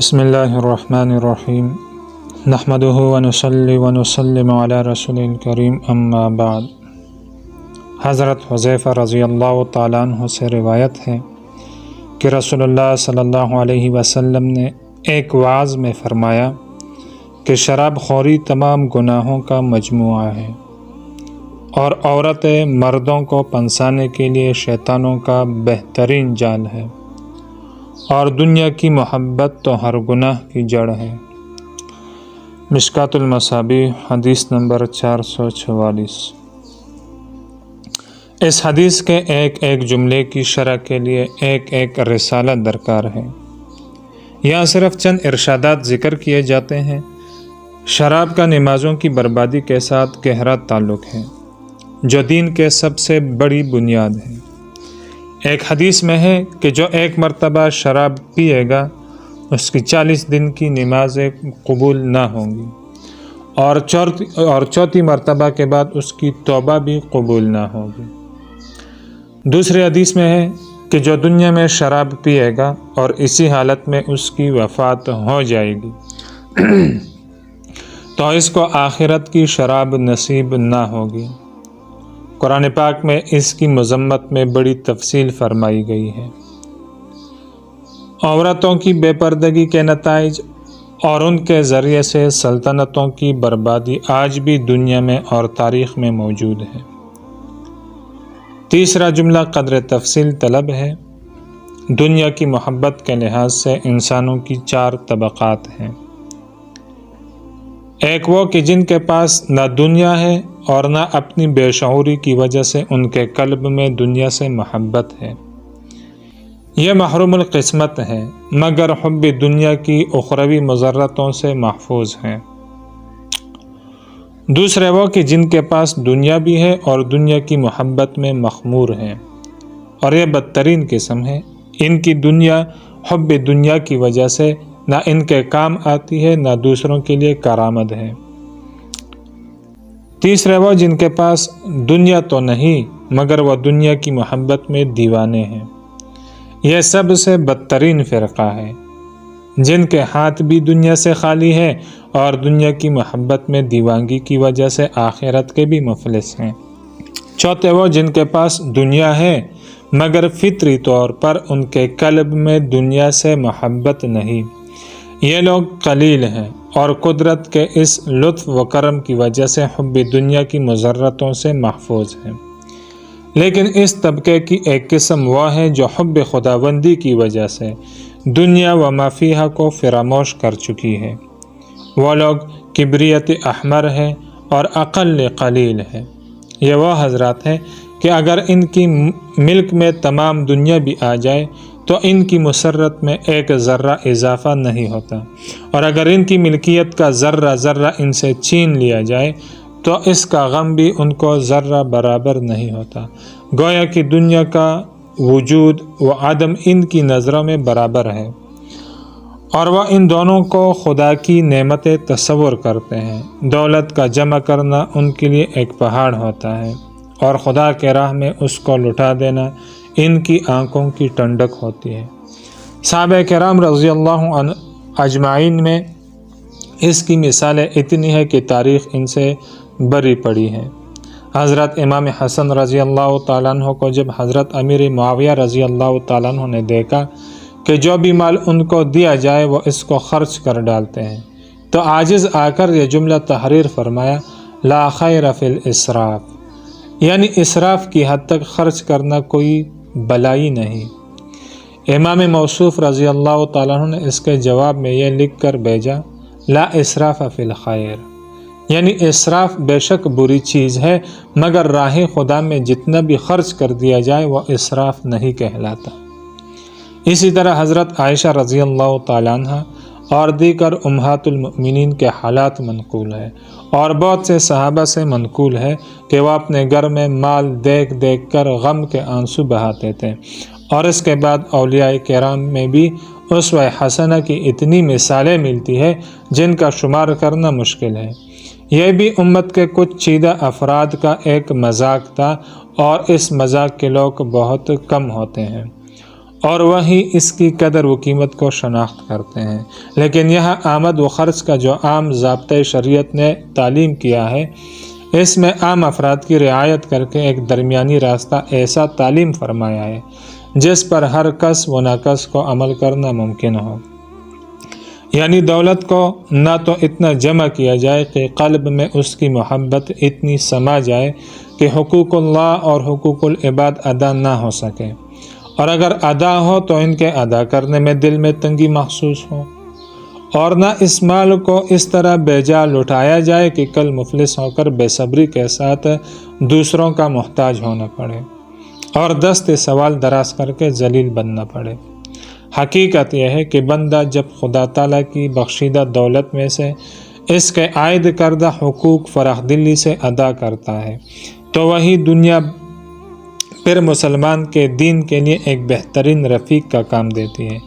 بسم اللہ الرحمن الرحیم نحمدہ ونصلی ونسلم علی رسول الکریم اما بعد۔ حضرت حذیفہ رضی اللہ تعالیٰ عنہ سے روایت ہے کہ رسول اللہ صلی اللہ علیہ وسلم نے ایک وعظ میں فرمایا کہ شراب خوری تمام گناہوں کا مجموعہ ہے اور عورتیں مردوں کو پنسانے کے لیے شیطانوں کا بہترین جال ہے، اور دنیا کی محبت تو ہر گناہ کی جڑ ہے۔ مشکوٰۃ المصابیح حدیث نمبر 444۔ اس حدیث کے ایک ایک جملے کی شرح کے لیے ایک ایک رسالہ درکار ہے۔ یہاں صرف چند ارشادات ذکر کیے جاتے ہیں۔ شراب کا نمازوں کی بربادی کے ساتھ گہرا تعلق ہے، جو دین کے سب سے بڑی بنیاد ہے۔ ایک حدیث میں ہے کہ جو ایک مرتبہ شراب پیے گا اس کی 40 دن کی نمازیں قبول نہ ہوں گی، اور چوتھی مرتبہ کے بعد اس کی توبہ بھی قبول نہ ہوگی۔ دوسری حدیث میں ہے کہ جو دنیا میں شراب پیے گا اور اسی حالت میں اس کی وفات ہو جائے گی تو اس کو آخرت کی شراب نصیب نہ ہوگی۔ قرآن پاک میں اس کی مذمت میں بڑی تفصیل فرمائی گئی ہے۔ عورتوں کی بے پردگی کے نتائج اور ان کے ذریعے سے سلطنتوں کی بربادی آج بھی دنیا میں اور تاریخ میں موجود ہے۔ تیسرا جملہ قدر تفصیل طلب ہے۔ دنیا کی محبت کے لحاظ سے انسانوں کی 4 طبقات ہیں۔ ایک وہ کہ جن کے پاس نہ دنیا ہے اور نہ اپنی بے شعوری کی وجہ سے ان کے قلب میں دنیا سے محبت ہے، یہ محروم القسمت ہے، مگر حب دنیا کی اخروی مضرتوں سے محفوظ ہیں۔ دوسرے وہ کہ جن کے پاس دنیا بھی ہے اور دنیا کی محبت میں مخمور ہیں، اور یہ بدترین قسم ہے۔ ان کی دنیا حب دنیا کی وجہ سے نہ ان کے کام آتی ہے نہ دوسروں کے لیے کارآمد ہے۔ تیسرے وہ جن کے پاس دنیا تو نہیں مگر وہ دنیا کی محبت میں دیوانے ہیں، یہ سب سے بدترین فرقہ ہے، جن کے ہاتھ بھی دنیا سے خالی ہے اور دنیا کی محبت میں دیوانگی کی وجہ سے آخرت کے بھی مفلس ہیں۔ چوتھے وہ جن کے پاس دنیا ہے مگر فطری طور پر ان کے قلب میں دنیا سے محبت نہیں، یہ لوگ قلیل ہیں اور قدرت کے اس لطف و کرم کی وجہ سے حب دنیا کی مضرتوں سے محفوظ ہیں۔ لیکن اس طبقے کی ایک قسم وہ ہے جو حب خداوندی کی وجہ سے دنیا و ما فیہا کو فراموش کر چکی ہے۔ وہ لوگ کبریت احمر ہے اور اقل قلیل ہے۔ یہ وہ حضرات ہیں کہ اگر ان کی ملک میں تمام دنیا بھی آ جائے تو ان کی مسرت میں ایک ذرہ اضافہ نہیں ہوتا، اور اگر ان کی ملکیت کا ذرہ ذرہ ان سے چھین لیا جائے تو اس کا غم بھی ان کو ذرہ برابر نہیں ہوتا۔ گویا کہ دنیا کا وجود و عدم ان کی نظروں میں برابر ہے، اور وہ ان دونوں کو خدا کی نعمتیں تصور کرتے ہیں۔ دولت کا جمع کرنا ان کے لیے ایک پہاڑ ہوتا ہے، اور خدا کے راہ میں اس کو لٹا دینا ان کی آنکھوں کی ٹھنڈک ہوتی ہے۔ صحابہ کرام رضی اللہ عنہ اجمعین میں اس کی مثالیں اتنی ہے کہ تاریخ ان سے بری پڑی ہے۔ حضرت امام حسن رضی اللہ تعالیٰ عنہ کو جب حضرت امیر معاویہ رضی اللہ تعالیٰ عنہ نے دیکھا کہ جو بھی مال ان کو دیا جائے وہ اس کو خرچ کر ڈالتے ہیں، تو عاجز آ کر یہ جملہ تحریر فرمایا، لا خیر فی الاسراف، یعنی اسراف کی حد تک خرچ کرنا کوئی بلائی نہیں۔ امام موصوف رضی اللہ تعالیٰ عنہ نے اس کے جواب میں یہ لکھ کر بھیجا، لا اسراف فی الخیر، یعنی اسراف بے شک بری چیز ہے مگر راہ خدا میں جتنا بھی خرچ کر دیا جائے وہ اسراف نہیں کہلاتا۔ اسی طرح حضرت عائشہ رضی اللہ تعالیٰ عنہ اور دیگر امہات المؤمنین کے حالات منقول ہے، اور بہت سے صحابہ سے منقول ہے کہ وہ اپنے گھر میں مال دیکھ دیکھ کر غم کے آنسو بہاتے تھے، اور اس کے بعد اولیاء کرام میں بھی اسوہ حسنہ کی اتنی مثالیں ملتی ہے جن کا شمار کرنا مشکل ہے۔ یہ بھی امت کے کچھ چیدہ افراد کا ایک مذاق تھا، اور اس مذاق کے لوگ بہت کم ہوتے ہیں، اور وہی اس کی قدر و قیمت کو شناخت کرتے ہیں۔ لیکن یہاں آمد و خرچ کا جو عام ضابطۂ شریعت نے تعلیم کیا ہے، اس میں عام افراد کی رعایت کر کے ایک درمیانی راستہ ایسا تعلیم فرمایا ہے جس پر ہر کس و ناکس کو عمل کرنا ممکن ہو۔ یعنی دولت کو نہ تو اتنا جمع کیا جائے کہ قلب میں اس کی محبت اتنی سما جائے کہ حقوق اللہ اور حقوق العباد ادا نہ ہو سکے، اور اگر ادا ہو تو ان کے ادا کرنے میں دل میں تنگی محسوس ہو، اور نہ اس مال کو اس طرح بے جا لٹایا جائے کہ کل مفلس ہو کر بے صبری کے ساتھ دوسروں کا محتاج ہونا پڑے اور دست سوال دراز کر کے ذلیل بننا پڑے۔ حقیقت یہ ہے کہ بندہ جب خدا تعالیٰ کی بخشیدہ دولت میں سے اس کے عائد کردہ حقوق فراخ دلی سے ادا کرتا ہے تو وہی دنیا پھر مسلمان کے دین کے لیے ایک بہترین رفیق کا کام دیتی ہے،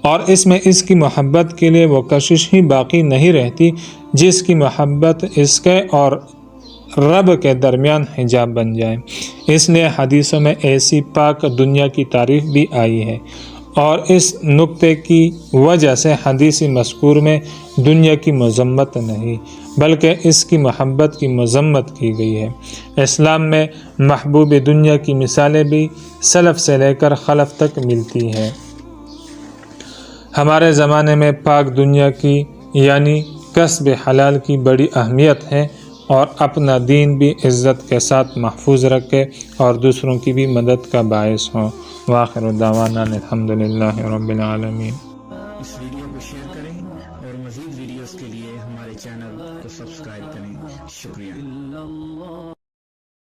اور اس میں اس کی محبت کے لیے وہ کشش ہی باقی نہیں رہتی جس کی محبت اس کے اور رب کے درمیان حجاب بن جائے۔ اس لیے حدیثوں میں ایسی پاک دنیا کی تعریف بھی آئی ہے، اور اس نقطے کی وجہ سے حدیث مذکور میں دنیا کی مذمت نہیں بلکہ اس کی محبت کی مذمت کی گئی ہے۔ اسلام میں محبوب دنیا کی مثالیں بھی سلف سے لے کر خلف تک ملتی ہیں۔ ہمارے زمانے میں پاک دنیا کی یعنی کسب حلال کی بڑی اہمیت ہے، اور اپنا دین بھی عزت کے ساتھ محفوظ رکھے اور دوسروں کی بھی مدد کا باعث ہو۔ وآخر دعوانا الحمد للہ رب العالمین۔